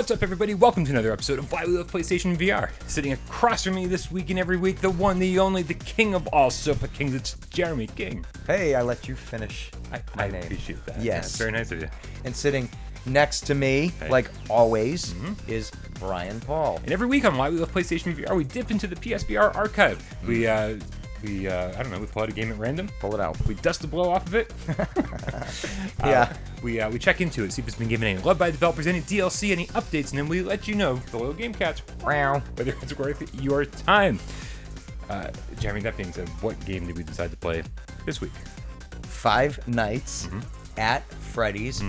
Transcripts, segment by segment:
What's up, everybody? Welcome to another episode of Why We Love PlayStation VR. Sitting across from me this week and every week, the one, the only, the king of all Sofa Kings, it's Jeremy King. Hey, I let you finish my name. I appreciate that. Yes. That's very nice of you. And sitting next to me, like always, is Bryan Paul. And every week on Why We Love PlayStation VR, we dip into the PSVR archive. We I don't know, we pull out a game at random. Pull it out. We dust the blow off of it. Yeah. We check into it, see if it's been given any love by developers, any DLC, any updates, and then we let you know, the loyal game cats, whether it's worth your time. Jeremy, that being said, what game did we decide to play this week? Five Nights at Freddy's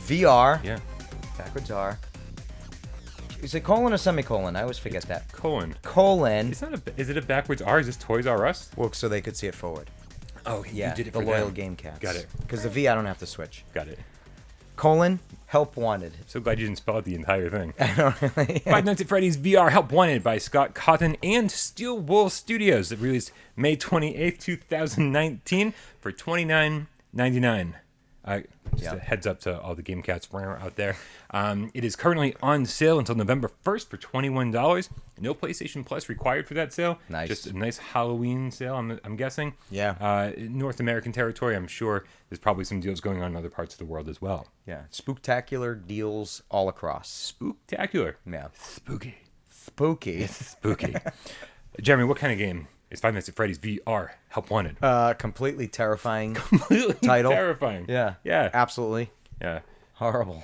VR. Yeah. Backwards R. Is it colon or semicolon? I always forget that. Colon. Colon. Is it a backwards R? Is this Toys R Us? Well, so they could see it forward. Oh, Yeah, you did it the for loyal them. game cats. Got it. Because the V, I don't have to switch. Got it. Colon, help wanted. So glad you didn't spell out the entire thing. I don't really. Five Nights at Freddy's VR Help Wanted by Scott Cawthon and Steel Wool Studios. It released May 28th, 2019 for $29.99. Just a heads up to all the game cats out there. It is currently on sale until November 1st for $21. No PlayStation Plus required for that sale. Nice. Just a nice Halloween sale, I'm guessing. Yeah. North American territory, I'm sure there's probably some deals going on in other parts of the world as well. Yeah. Spooktacular deals all across. Spooktacular. Yeah. Spooky. Spooky. Spooky. Jeremy, what kind of game is Five Nights at Freddy's VR Help Wanted? Completely terrifying Completely title. terrifying. Yeah. Yeah. Absolutely. Yeah. Horrible.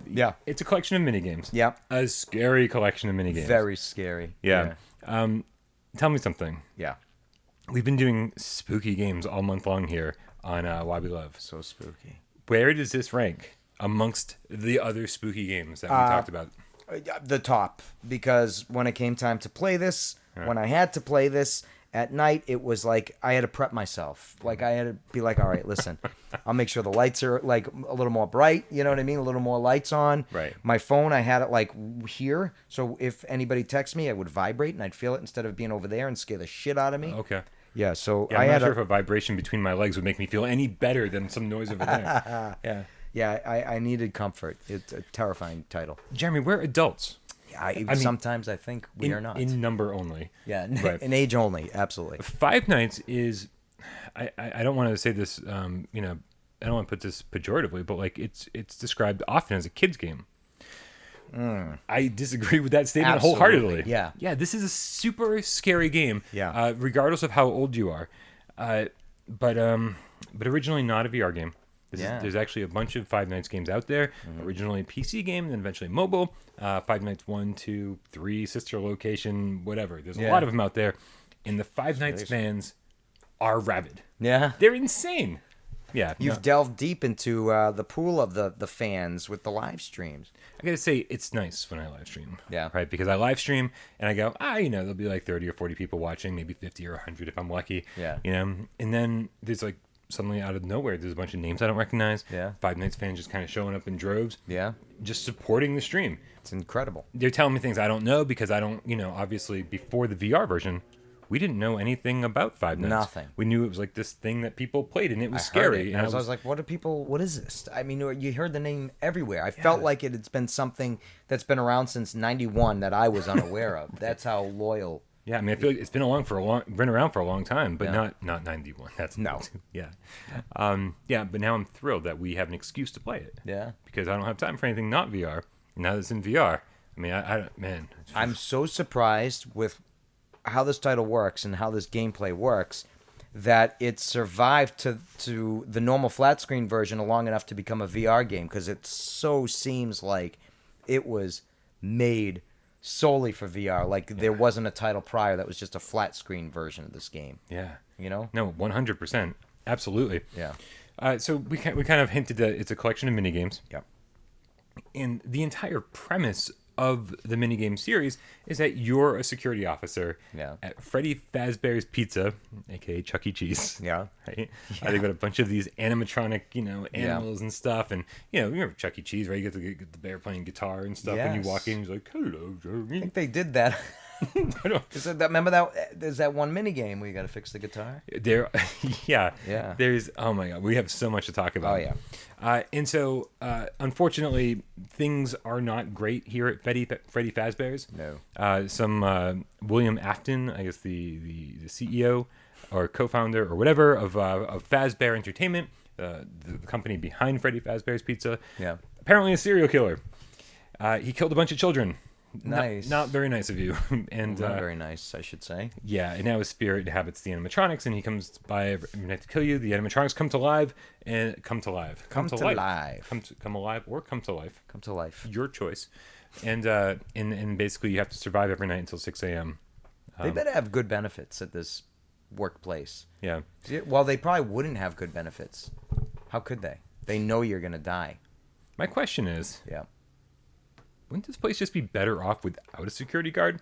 Yeah. It's a collection of minigames. Yep. A scary collection of minigames. Very scary. Yeah. Tell me something. Yeah. We've been doing spooky games all month long here on Why We Love. So spooky. Where does this rank amongst the other spooky games that we talked about? The top. Because when it came time to play this, when I had to play this at night, it was like I had to prep myself. Like I had to be like, all right, listen, I'll make sure the lights are like a little more bright. You know what I mean? A little more lights on. Right. My phone, I had it like here. So if anybody texts me, it would vibrate and I'd feel it instead of being over there and scare the shit out of me. Okay. Yeah. So Yeah, I I'm had not sure if a vibration between my legs would make me feel any better than some noise over there. Yeah. Yeah, I needed comfort. It's a terrifying title. Jeremy, we're adults. I mean, sometimes I think we are not. In number only. Yeah, Right. in age only, absolutely. Five Nights is, I don't want to say this, I don't want to put this pejoratively, but like it's described often as a kid's game. I disagree with that statement Absolutely, wholeheartedly. yeah. Yeah, this is a super scary game. Yeah. Regardless of how old you are. But originally not a VR game. There's actually a bunch of Five Nights games out there. Originally PC game, then eventually mobile. Five Nights 1, 2, 3, Sister Location, whatever. There's a lot of them out there. And the Five Nights fans are rabid. Yeah. They're insane. Yeah. You've delved deep into the pool of the fans with the live streams. I gotta say, it's nice when I live stream. Yeah. Right? Because I live stream and I go, there'll be like 30 or 40 people watching, maybe 50 or 100 if I'm lucky. Yeah. And then there's like, suddenly out of nowhere, there's a bunch of names I don't recognize. Yeah. Five Nights fans just kind of showing up in droves. Yeah. Just supporting the stream. It's incredible. They're telling me things I don't know because I don't, obviously before the VR version, we didn't know anything about Five Nights. Nothing. We knew it was like this thing that people played and it was I scary. heard it, and I was like, what is this? I mean, you heard the name everywhere. I felt like it had been something that's been around since 91 that I was unaware of. That's how loyal. Yeah, I mean, I feel like it's been around for a long time, but not 91. That's No. Yeah. But now I'm thrilled that we have an excuse to play it. Yeah. Because I don't have time for anything not VR. And now that it's in VR, I mean, man. I'm so surprised with how this title works and how this gameplay works that it survived to the normal flat screen version long enough to become a VR game, because it so seems like it was made solely for VR. Like there wasn't a title prior that was just a flat screen version of this game. Yeah. No, 100%. Absolutely. Yeah. So we kind of hinted that it's a collection of minigames. Yep. And the entire premise of the minigame series is that you're a security officer at Freddy Fazbear's Pizza, aka Chuck E. Cheese. Yeah. Right? They've got a bunch of these animatronic, animals and stuff. And, you remember Chuck E. Cheese, right? You get the bear playing guitar and stuff. When you walk in, he's like, hello, I Jeremy. think they did that. Remember that? There's that one mini game where you got to fix the guitar. There, yeah. Yeah. There's, oh my God, we have so much to talk about. Oh, yeah. And so, unfortunately, things are not great here at Freddy Fazbear's. No. Some William Afton, I guess the CEO or co-founder or whatever of Fazbear Entertainment, the company behind Freddy Fazbear's Pizza. Yeah. Apparently a serial killer. He killed a bunch of children. Nice. Not very nice of you. And Not very nice, I should say. yeah, and now his spirit inhabits the animatronics, and he comes by every night to kill you. The animatronics come to life. Come to life. Come to alive or come to life. Come to life. Your choice. And basically you have to survive every night until 6 a.m. They better have good benefits at this workplace. Yeah. Well, they probably wouldn't have good benefits. How could they? They know you're going to die. My question is, Yeah. wouldn't this place just be better off without a security guard?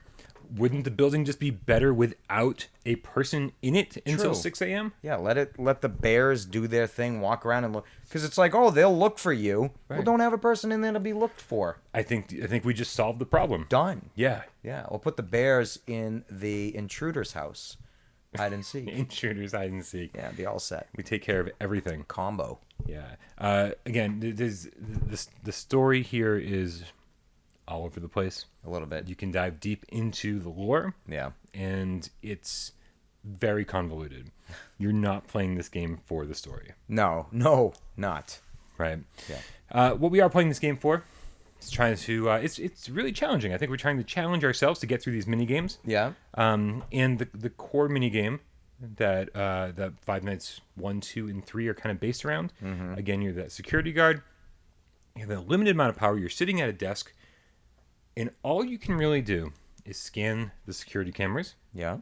Wouldn't the building just be better without a person in it until True. 6 a.m.? Yeah, let the bears do their thing, walk around and look. Because it's like, oh, they'll look for you. Right. Well, don't have a person in there to be looked for. I think we just solved the problem. Done. Yeah. Yeah, we'll put the bears in the intruder's house. Hide and seek. Intruders, hide and seek. Yeah, be all set. We take care of everything. Combo. Yeah. Again, the story here is all over the place. A little bit. You can dive deep into the lore. Yeah. And it's very convoluted. You're not playing this game for the story. No, not. Right. Yeah. What we are playing this game for is trying to. It's really challenging. I think we're trying to challenge ourselves to get through these mini games. Yeah. And the core mini game that Five Nights 1, 2, and 3 are kind of based around. Mm-hmm. Again, you're that security guard. You have a limited amount of power. You're sitting at a desk, and all you can really do is scan the security cameras, Yeah.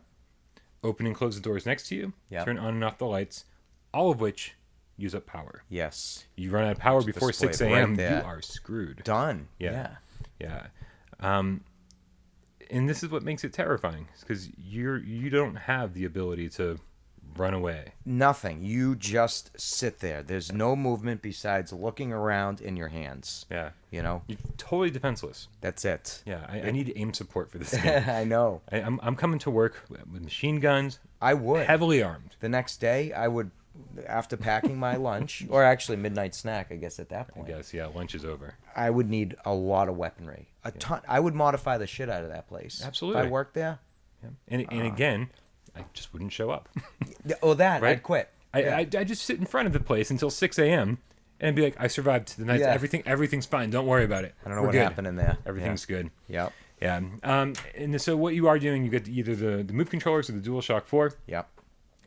open and close the doors next to you, Yeah. turn on and off the lights, all of which use up power. Yes. You run out of power before Display 6 it right a.m., there. you are screwed. Done. Yeah. And this is what makes it terrifying, because you don't have the ability to run away. Nothing. You just sit there. There's no movement besides looking around in your hands. Yeah. You know? You're totally defenseless. That's it. Yeah, I need aim support for this game. I know. I'm coming to work with machine guns, I would. heavily armed. The next day, I would, after packing my lunch, or actually midnight snack, I guess at that I point, guess, yeah, lunch is over. I would need a lot of weaponry. A ton. I would modify the shit out of that place. Absolutely. If I worked there. Yeah. And again, I just wouldn't show up. Oh, that. Right? I'd quit. I just sit in front of the place until 6 a.m. and be like, I survived the night. Yeah. Everything's fine. Don't worry about it. I don't know We're what good. happened in there. Everything's good. Yep. Yeah. And so what you are doing, you get either the Move controllers or the DualShock 4. Yep.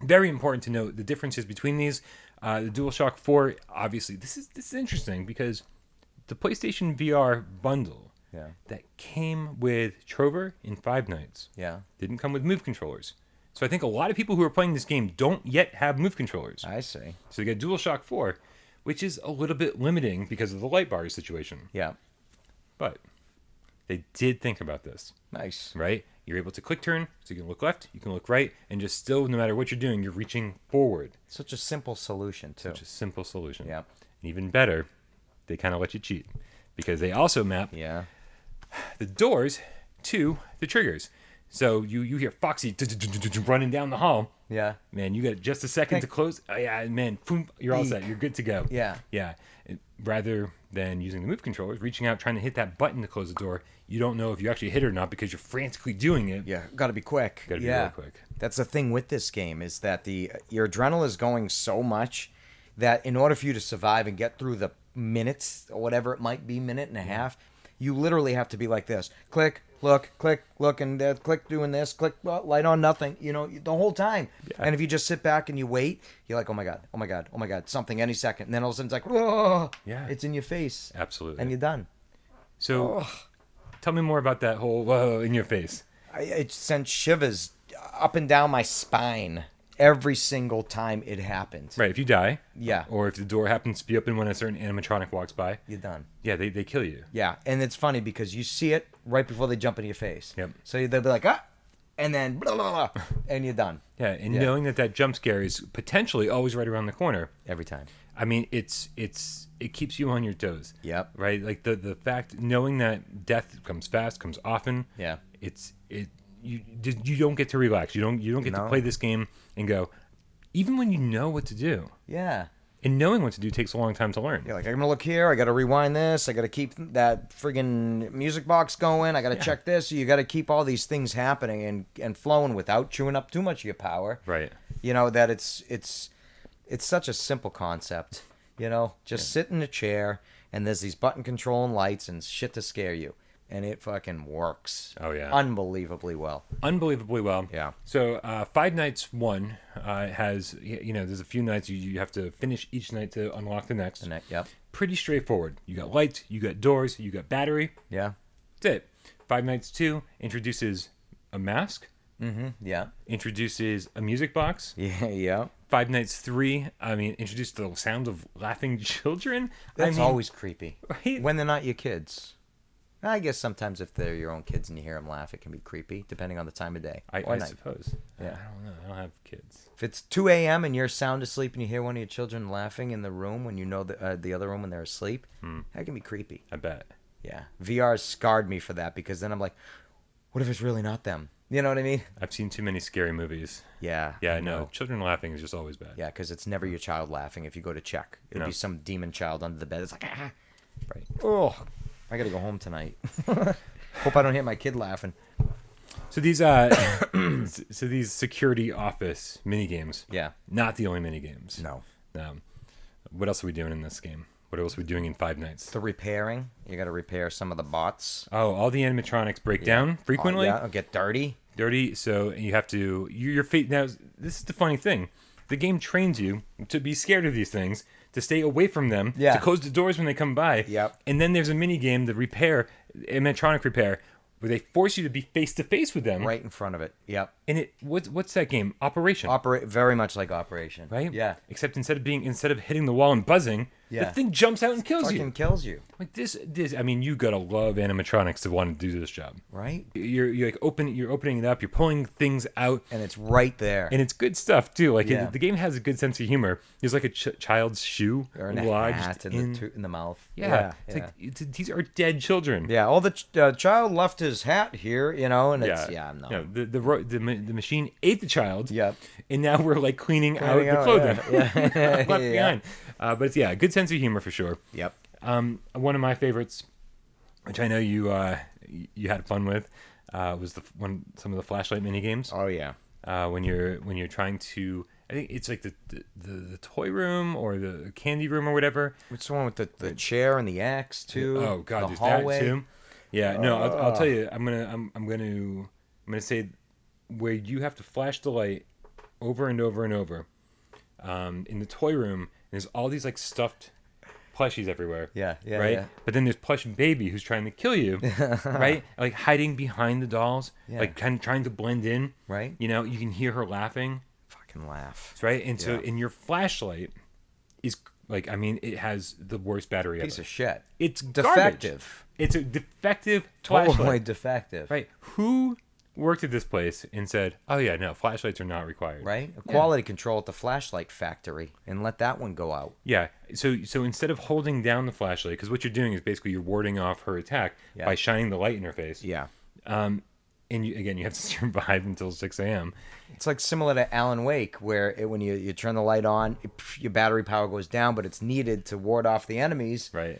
Very important to note the differences between these. The DualShock 4, obviously, this is interesting because the PlayStation VR bundle that came with Trover in Five Nights didn't come with Move controllers. So I think a lot of people who are playing this game don't yet have Move controllers. I see. So they get DualShock 4, which is a little bit limiting because of the light bar situation. Yeah. But they did think about this. Nice. Right? You're able to click turn, so you can look left, you can look right, and just still, no matter what you're doing, you're reaching forward. Such a simple solution, too. Such a simple solution. Yeah. And even better, they kind of let you cheat because they also map the doors to the triggers. So you hear Foxy running down the hall. Yeah. Man, you got just a second to close. Oh, yeah, man, boom, you're all set. You're good to go. Yeah. Yeah. Rather than using the Move controllers, reaching out, trying to hit that button to close the door, you don't know if you actually hit it or not because you're frantically doing it. Yeah. Got to be quick. Got to be real quick. That's the thing with this game is that your adrenaline is going so much that in order for you to survive and get through the minutes or whatever it might be, minute and a half, you literally have to be like this. Click, look, and click doing this, click, light on nothing, the whole time. Yeah. And if you just sit back and you wait, you're like, oh my God, something any second. And then all of a sudden it's like, whoa, it's in your face. Absolutely. And you're done. So tell me more about that whole whoa in your face. It sent shivers up and down my spine every single time it happened. Right, if you die. Yeah. Or if the door happens to be open when a certain animatronic walks by. You're done. Yeah, they kill you. Yeah, and it's funny because you see it right before they jump in your face. Yep. So they'll be like, and then blah, blah, blah, and you're done. Yeah, and knowing that jump scare is potentially always right around the corner. Every time. I mean, it keeps you on your toes. Yep. Right? Like the fact, knowing that death comes fast, comes often. Yeah. It you don't get to relax. You don't get to play this game and go, even when you know what to do. Yeah. And knowing what to do takes a long time to learn. You're like, I'm gonna look here. I gotta rewind this. I gotta keep that friggin' music box going. I gotta check this. You gotta keep all these things happening and flowing without chewing up too much of your power. Right. You know that it's such a simple concept. You know, just sit in a chair and there's these button control and lights and shit to scare you, and it fucking works. Oh yeah. Unbelievably well. Unbelievably well. Yeah. So Five Nights 1 has, there's a few nights you have to finish each night to unlock the next. Yep. Pretty straightforward. You got lights, you got doors, you got battery. Yeah. That's it. Five Nights 2 introduces a mask. Mm-hmm. Yeah. Introduces a music box. Yeah. Yeah. Five Nights 3, introduced the sound of laughing children. That's always creepy. Right? When they're not your kids. I guess sometimes if they're your own kids and you hear them laugh, it can be creepy, depending on the time of day I night. suppose. Yeah. I don't know. I don't have kids. If it's 2 a.m. and you're sound asleep and you hear one of your children laughing in the room when you know the other room when they're asleep, that can be creepy. I bet. Yeah. VR scarred me for that because then I'm like, what if it's really not them? You know what I mean? I've seen too many scary movies. Yeah. Yeah, I know. Children laughing is just always bad. Yeah, because it's never your child laughing if you go to check. It'll be some demon child under the bed. It's like, ah. Right. Oh, I got to go home tonight. Hope I don't hear my kid laughing. So these these security office mini games. Yeah. Not the only mini games. No. What else are we doing in this game? What else are we doing in Five Nights? The repairing. You got to repair some of the bots. Oh, all the animatronics break down frequently. Yeah, get dirty. So you have to your fate. Now this is the funny thing. The game trains you to be scared of these things, to stay away from them, to close the doors when they come by. Yep. And then there's a mini game, the animatronic repair, where they force you to be face to face with them. Right in front of it. Yep. And what's that game? Operation. Very much like Operation. Right? Yeah. Except instead of hitting the wall and buzzing, the thing jumps out and kills you. Fucking kills you. Like this. I mean, you gotta love animatronics to want to do this job. Right. You're like you're opening it up. You're pulling things out, and it's right there. And it's good stuff too. Like the game has a good sense of humor. There's like a child's shoe or a hat in the mouth. Yeah. Like these are dead children. Yeah. Oh, the child left his hat here, and it's no. The machine ate the child. Yep. And now we're like cleaning out the clothing left behind. But it's a good sense of humor for sure. Yep. One of my favorites, which I know you had fun with, was some of the flashlight mini games. Oh yeah. When you're trying to, I think it's like the toy room or the candy room or whatever. Which one with the chair and the axe too? Oh god, there's hallway. that too. Yeah, no, I'll tell you. I'm gonna say where you have to flash the light over and over and over. In the toy room, there's all these like stuffed plushies everywhere. Yeah, right. Yeah. But then there's plush baby who's trying to kill you, right? Like hiding behind the dolls, like kind of trying to blend in. Right. You can hear her laughing. Fucking laugh. Right. And so, in your flashlight is like, it has the worst battery Piece ever. of shit. It's defective. Garbage. It's a defective flashlight. Totally defective. Right. Who worked at this place and said, "Oh yeah, no, flashlights are not required." Right. Quality control at the flashlight factory and let that one go out. Yeah. So instead of holding down the flashlight, because what you're doing is basically you're warding off her attack by shining the light in her face. Yeah. And you have to survive until 6 a.m. It's like similar to Alan Wake, where when you turn the light on, your battery power goes down, but it's needed to ward off the enemies. Right.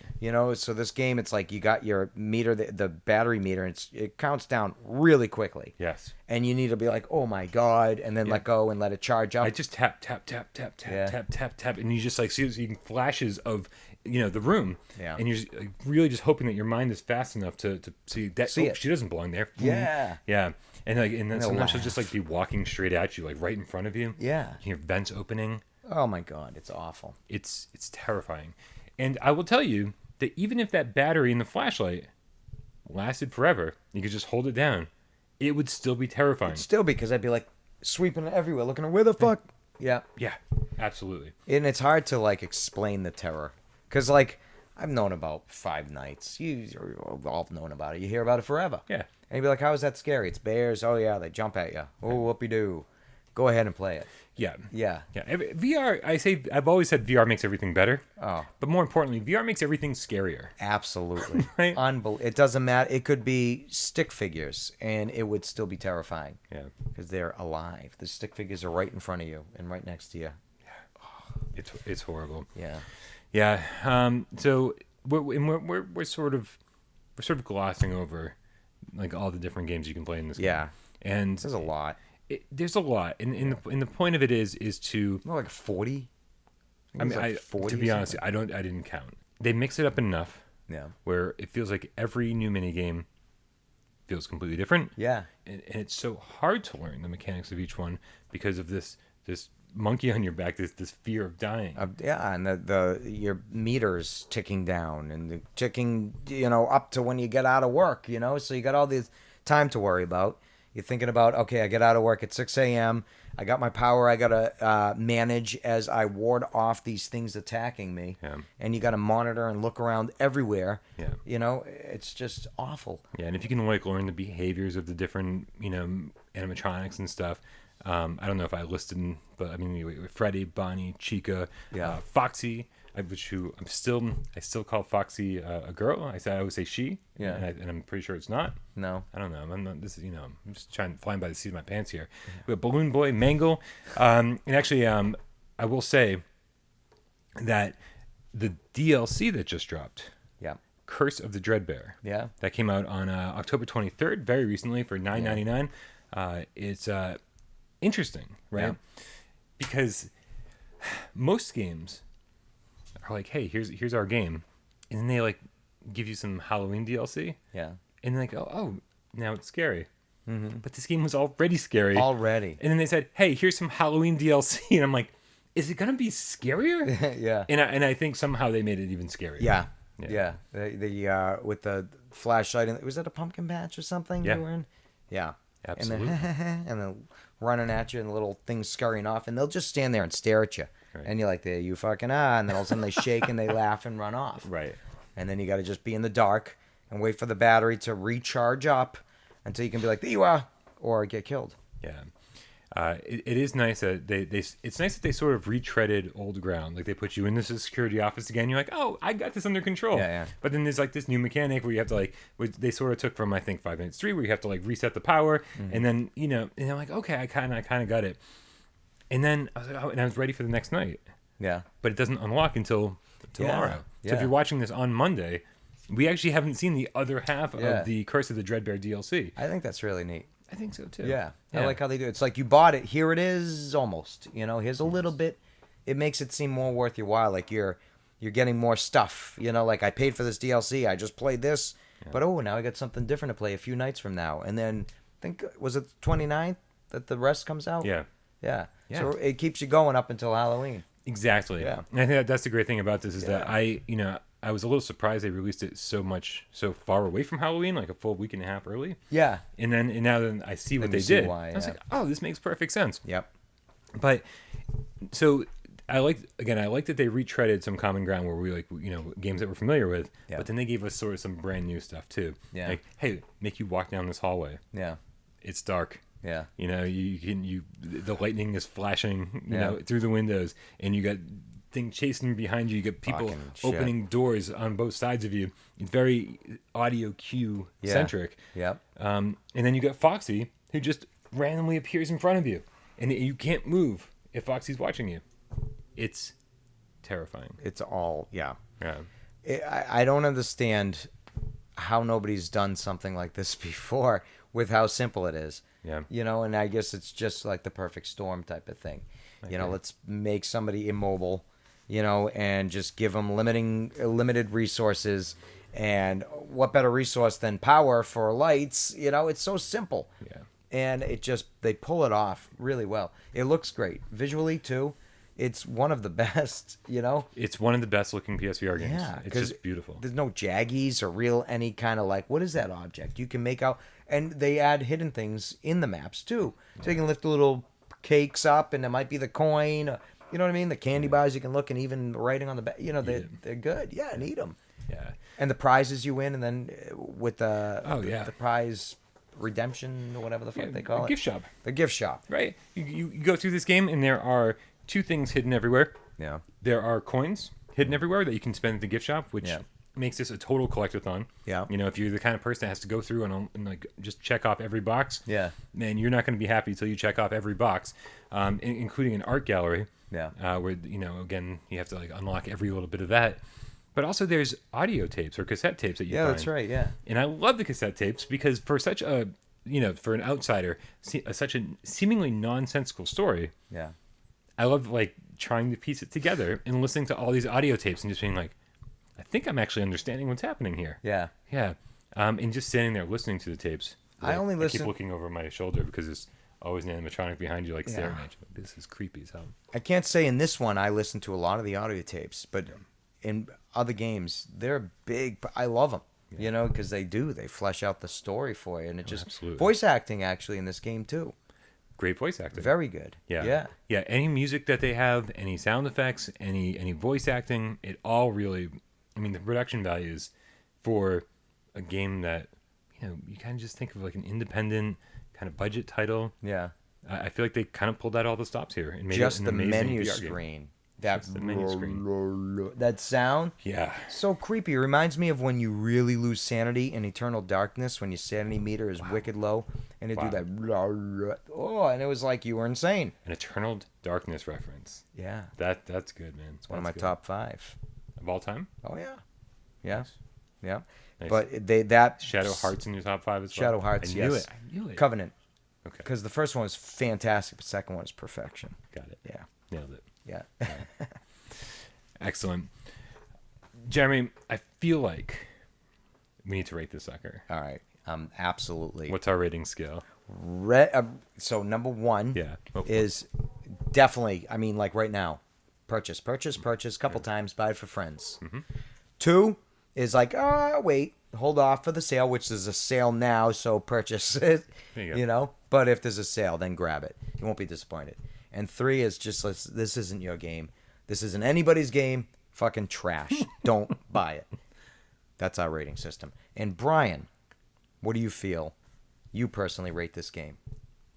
So this game, it's like you got your meter, the battery meter, and it counts down really quickly. Yes. And you need to be like, oh my god, and then let go and let it charge up. I just tap, tap, tap, tap, tap, tap, tap, tap, and you just like see flashes of the room. Yeah. And you're just, really just hoping that your mind is fast enough to see that she doesn't belong there. Yeah. Yeah. And then sometimes she'll just like be walking straight at you, like right in front of you. Yeah. You hear vents opening. Oh my god, it's awful. It's terrifying. And I will tell you that even if that battery in the flashlight lasted forever, you could just hold it down, it would still be terrifying. Still, because I'd be like sweeping it everywhere, looking at where the fuck. Yeah. Yeah, absolutely. And it's hard to like explain the terror. Because like I've known about Five Nights. You've all known about it. You hear about it forever. Yeah. And you'd be like, how is that scary? It's bears. Oh, yeah, they jump at you. Oh, whoopee-doo. go ahead and play it. Yeah. Yeah. Yeah. VR, I've always said VR makes everything better. Oh. But more importantly, VR makes everything scarier. Absolutely. Right? It doesn't matter. It could be stick figures, and it would still be terrifying. Yeah. Because they're alive. The stick figures are right in front of you and right next to you. It's horrible. Yeah. Yeah. So we're sort of glossing over like all the different games you can play in this game. Yeah. And There's a lot. There's a lot, and the point of it is to. More like 40. I mean, like 40 to be or honest, something. I didn't count. They mix it up enough. Yeah. Where it feels like every new mini game feels completely different. Yeah. And it's so hard to learn the mechanics of each one because of this monkey on your back, this fear of dying. Yeah, and your meter's ticking down and the ticking, up to when you get out of work, so you got all this time to worry about. You're thinking about, okay, I get out of work at 6 a.m. I got my power I got to manage as I ward off these things attacking me. Yeah. And you got to monitor and look around everywhere. Yeah. It's just awful. Yeah, and if you can like learn the behaviors of the different, animatronics and stuff. I don't know if I listed, but I mean, Freddy, Bonnie, Chica, Foxy, I still call Foxy a girl. I always say she. Yeah. And I'm pretty sure it's not. No. I don't know. I'm not. This is I'm just flying by the seat of my pants here. We have Balloon Boy, Mangle, and actually, I will say that the DLC that just dropped, Yeah. Curse of the Dreadbear, that came out on October 23rd, very recently for $9.99. It's interesting, right? Yeah. Because most games are like, hey, here's our game, and then they like give you some Halloween DLC, Yeah. and they're like, oh, now it's scary. Mm-hmm. But this game was already scary. Already. And then they said, hey, here's some Halloween DLC, and I'm like, is it gonna be scarier? Yeah. And I think somehow they made it even scarier. Yeah. Yeah. The with the flashlight, was that a pumpkin patch or something Yeah. you were in? Yeah. Absolutely. And then running at you and little things scurrying off, and they'll just stand there and stare at you. Right. And you're like, there, you fucking are. And then all of a sudden they shake and they laugh and run off. Right. And then you got to just be in the dark and wait for the battery to recharge up until you can be like, there you are, or get killed. Yeah. It is nice that it's nice that they sort of retreaded old ground. Like they put you in this security office again. You're like, oh, I got this under control. Yeah. But then there's like this new mechanic where you have to they sort of took from, I think, 5 Nights 3, where you have to like reset the power. Mm-hmm. And then, and I'm like, okay, I kind of got it. And then I was like, and I was ready for the next night. Yeah. But it doesn't unlock until tomorrow. Yeah. So if you're watching this on Monday, we actually haven't seen the other half of the Curse of the Dreadbear DLC. I think that's really neat. I think so too. Yeah. I like how they do it. It's like you bought it. Here it is, almost. Here's a little bit. It makes it seem more worth your while. Like you're getting more stuff. Like I paid for this DLC. I just played this. Yeah. But now I got something different to play a few nights from now. And then was it the 29th that the rest comes out? Yeah. Yeah. So it keeps you going up until Halloween. Exactly. Yeah. And I think that's the great thing about this is that I was a little surprised they released it so far away from Halloween, like a full week and a half early. Yeah. And now that I see what they did, why, I was like, oh, this makes perfect sense. Yep. But so I like that they retreaded some common ground where we games that we're familiar with, but then they gave us sort of some brand new stuff too. Yeah. Like, hey, make you walk down this hallway. Yeah. It's dark. Yeah. The lightning is flashing, through the windows, and you got thing chasing behind you. You get people opening doors on both sides of you. It's very audio cue centric. Yep. And then you got Foxy, who just randomly appears in front of you, and you can't move if Foxy's watching you. It's terrifying. It's all Yeah. I don't understand how nobody's done something like this before with how simple it is. Yeah. And I guess it's just like the perfect storm type of thing. Let's make somebody immobile, and just give them limited resources. And what better resource than power for lights? It's so simple. Yeah. And they pull it off really well. It looks great visually too. It's one of the best, It's one of the best looking PSVR games. Yeah, it's just beautiful. There's no jaggies or any kind of what is that object? You can make out, and they add hidden things in the maps too. So you can lift the little cakes up, and it might be the coin. You know what I mean? The candy bars you can look, and even writing on the back. They're good. Yeah, and eat them. Yeah. And the prizes you win, and then with the prize redemption or whatever the fuck they call it. Gift shop. The gift shop. Right. You go through this game, and there are two things hidden everywhere. Yeah. There are coins hidden everywhere that you can spend at the gift shop, which makes this a total collectathon. Yeah. You know, if you're the kind of person that has to go through and like just check off every box, man, you're not going to be happy until you check off every box, including an art gallery. Yeah. Where, you know, again, you have to like unlock every little bit of that. But also there's audio tapes or cassette tapes that you find. Yeah, that's right, yeah. And I love the cassette tapes because for such a, you know, for an outsider, such a seemingly nonsensical story. Yeah. I love like trying to piece it together and listening to all these audio tapes and just being like, I think I'm actually understanding what's happening here. Yeah. Yeah. And just standing there listening to the tapes. I keep looking over my shoulder because there's always an animatronic behind you like staring at you. This is creepy as hell. I can't say in this one I listen to a lot of the audio tapes, but in other games, they're big. I love them, you know, because they flesh out the story for you. And it just, absolutely. Voice acting actually in this game too. Great voice acting. Very good. Yeah. Any music that they have, any sound effects, any voice acting, it all really, I mean, the production values for a game that, you know, you kind of just think of like an independent kind of budget title. Yeah. I feel like they kind of pulled out all the stops here and made Just it an the amazing menu VR game. screen. Just the menu screen. That sound. Yeah. So creepy. It reminds me of when you really lose sanity in Eternal Darkness, when your sanity meter is wicked low, and it do that. Oh, and it was like you were insane. An Eternal Darkness reference. Yeah. That's good, man. It's one of my top 5. Of all time? Oh, yeah. Yeah. Yeah. Nice. But that Shadow Hearts in your top 5 as well? Shadow Hearts, yes. I knew it. Covenant. Okay. Because the first one was fantastic, but the second one is perfection. Got it. Yeah. Nailed it. Yeah. Excellent. Jeremy, I feel like we need to rate this sucker. All right. Absolutely. What's our rating scale? So number 1 Yeah. is definitely, I mean, like right now, purchase, couple times, buy it for friends. 2 is like, wait, hold off for the sale, which there's a sale now, so purchase it, you know. But if there's a sale, then grab it. You won't be disappointed. And 3 is just, this isn't your game. This isn't anybody's game. Fucking trash. Don't buy it. That's our rating system. And Bryan, what do you feel? You personally rate this game.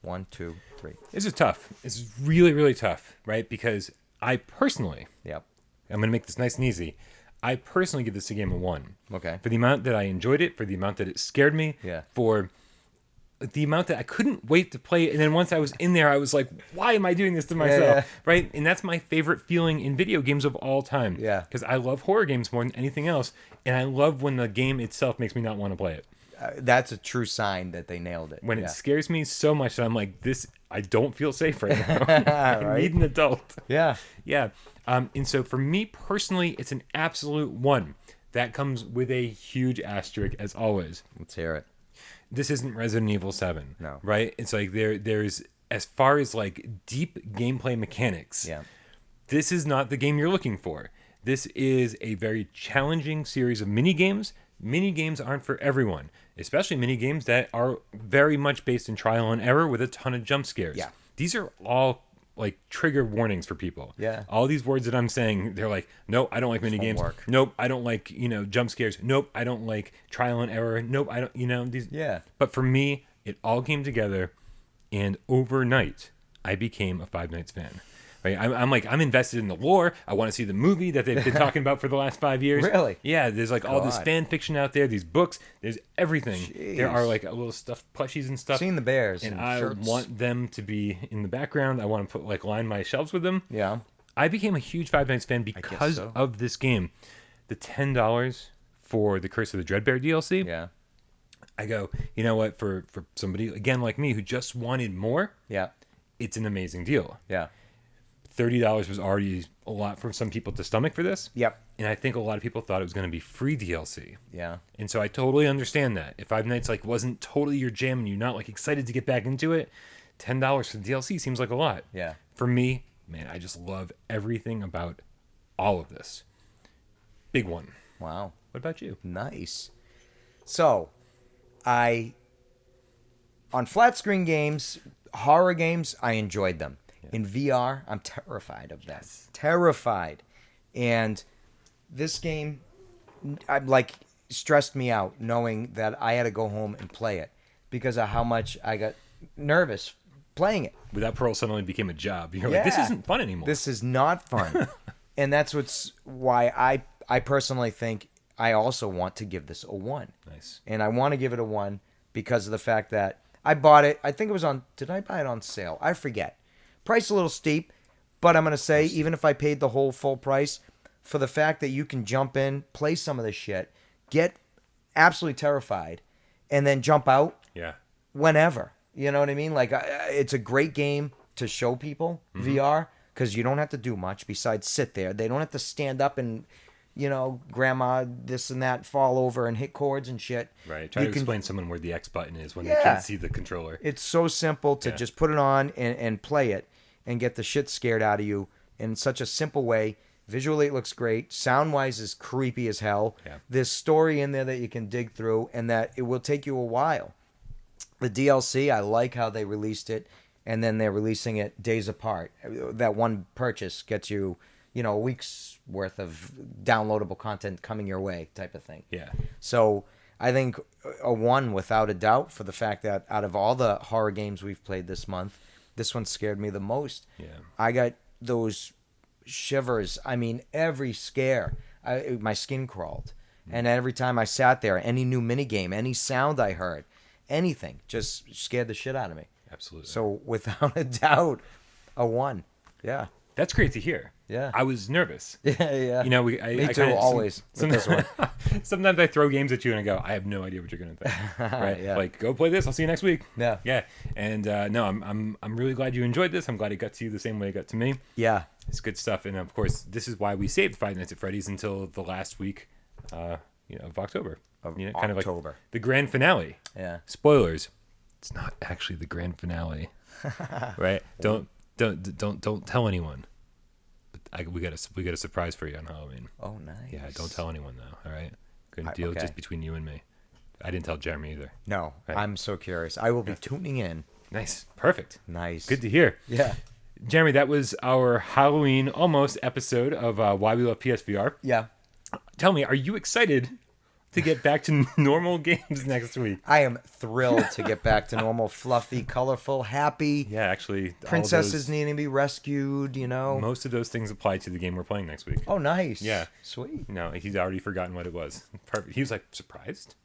1, 2, 3. This is tough. This is really, really tough, right? Because I personally, I'm going to make this nice and easy. I personally give this a game a 1. Okay. For the amount that I enjoyed it, for the amount that it scared me, for the amount that I couldn't wait to play it. And then once I was in there, I was like, why am I doing this to myself? Right? And that's my favorite feeling in video games of all time. Yeah. Because I love horror games more than anything else. And I love when the game itself makes me not want to play it. That's a true sign that they nailed it. When it scares me so much that I'm like, I don't feel safe right now. I need an adult. Yeah. Yeah. And so for me personally, it's an absolute 1. That comes with a huge asterisk as always. Let's hear it. This isn't Resident Evil 7. No. Right? It's like there's as far as like deep gameplay mechanics. Yeah. This is not the game you're looking for. This is a very challenging series of mini games. Mini games aren't for everyone, especially mini games that are very much based in trial and error with a ton of jump scares. Yeah. These are all like trigger warnings for people. Yeah. All these words that I'm saying, they're like, nope, I don't like mini games. Nope, I don't like, jump scares. Nope, I don't like trial and error. Nope, I don't, these. Yeah. But for me, it all came together, and overnight, I became a Five Nights fan. Right? I'm invested in the lore. I want to see the movie that they've been talking about for the last 5 years. Really? Yeah, there's like all this fan fiction out there, these books, there's everything. Jeez. There are like a little stuffed plushies and stuff. Seen the bears and and shirts. I want them to be in the background. I want to put line my shelves with them. Yeah. I became a huge Five Nights fan because of this game. The $10 for the Curse of the Dreadbear DLC. Yeah. I go, you know what? For somebody again like me who just wanted more. Yeah. It's an amazing deal. Yeah. $30 was already a lot for some people to stomach for this. Yep. And I think a lot of people thought it was going to be free DLC. Yeah. And so I totally understand that. If Five Nights wasn't totally your jam and you're not excited to get back into it, $10 for the DLC seems like a lot. Yeah. For me, man, I just love everything about all of this. Big 1. Wow. What about you? Nice. So, on flat screen games, horror games, I enjoyed them. In VR, I'm terrified of that. Yes. Terrified. And this game, stressed me out knowing that I had to go home and play it because of how much I got nervous playing it. Without Parole suddenly became a job. You're like, this isn't fun anymore. This is not fun. And that's why I personally think I also want to give this a 1. Nice. And I want to give it a 1 because of the fact that I bought it. I think it was on... Did I buy it on sale? I forget. Price a little steep, but I'm going to say, even if I paid the whole full price, for the fact that you can jump in, play some of this shit, get absolutely terrified, and then jump out whenever. You know what I mean? Like, it's a great game to show people, VR, because you don't have to do much besides sit there. They don't have to stand up and, grandma, this and that, fall over and hit chords and shit. Right. Try to explain to someone where the X button is when they can't see the controller. It's so simple to just put it on and play it and get the shit scared out of you in such a simple way. Visually, it looks great. Sound-wise, is creepy as hell. Yeah. There's story in there that you can dig through and that it will take you a while. The DLC, I like how they released it, and then they're releasing it days apart. That one purchase gets you, a week's worth of downloadable content coming your way type of thing. Yeah. So I think a 1 without a doubt for the fact that out of all the horror games we've played this month, this one scared me the most. Yeah. I got those shivers. I mean, every scare, my skin crawled. And every time I sat there, any new minigame, any sound I heard, anything just scared the shit out of me. Absolutely. So without a doubt, a 1. Yeah. That's great to hear. Yeah. I was nervous. Yeah. Me too, always. This one. Sometimes I throw games at you and I go, I have no idea what you're going to think. Right? Yeah. Like, go play this. I'll see you next week. Yeah. Yeah. And no, I'm really glad you enjoyed this. I'm glad it got to you the same way it got to me. Yeah. It's good stuff. And of course, this is why we saved Five Nights at Freddy's until the last week, of October. Kind of like the grand finale. Yeah. Spoilers. It's not actually the grand finale. Right? Don't tell anyone. We got a surprise for you on Halloween. Oh, nice. Yeah, don't tell anyone though. All right, good deal. Okay. Just between you and me. I didn't tell Jeremy either. No, right. I'm so curious. I will be tuning in. Nice, perfect. Nice, good to hear. Yeah, Jeremy, that was our Halloween almost episode of Why We Love PSVR. Yeah. Tell me, are you excited to get back to normal games next week? I am thrilled to get back to normal, fluffy, colorful, happy. Yeah, actually. Princesses needing to be rescued, Most of those things apply to the game we're playing next week. Oh, nice. Yeah. Sweet. No, he's already forgotten what it was. Perfect. He was like, surprised?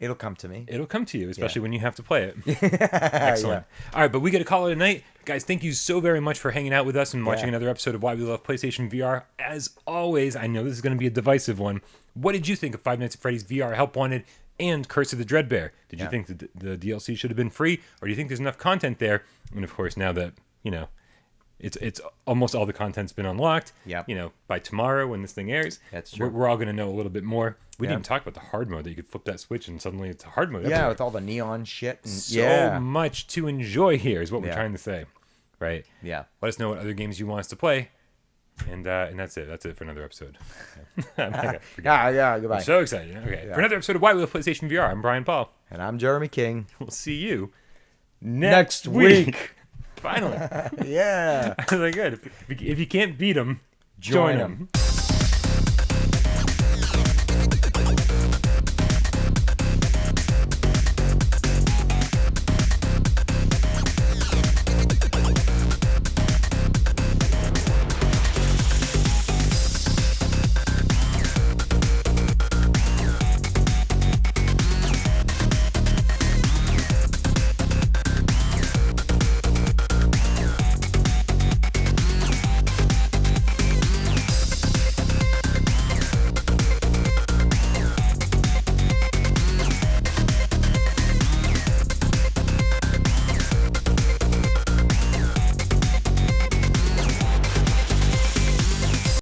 It'll come to me. It'll come to you, especially when you have to play it. Excellent. Yeah. All right, but we got to call it a night. Guys, thank you so very much for hanging out with us and watching another episode of Why We Love PlayStation VR. As always, I know this is going to be a divisive one. What did you think of Five Nights at Freddy's VR Help Wanted and Curse of the Dreadbear? Did you think the DLC should have been free, or do you think there's enough content there? And of course, now that, it's almost all the content's been unlocked. Yep. By tomorrow when this thing airs, that's true. We're all going to know a little bit more. We didn't even talk about the hard mode, that you could flip that switch and suddenly it's a hard mode. Yeah, with all the neon shit. And, so much to enjoy here is what we're trying to say, right? Yeah. Let us know what other games you want us to play, and that's it. That's it for another episode. Goodbye. I'm so excited. Okay, for another episode of Why We Love PlayStation VR, I'm Bryan Paul. And I'm Jeremy King. We'll see you next week. Finally. Yeah. I was like, good. If you can't beat them, join them.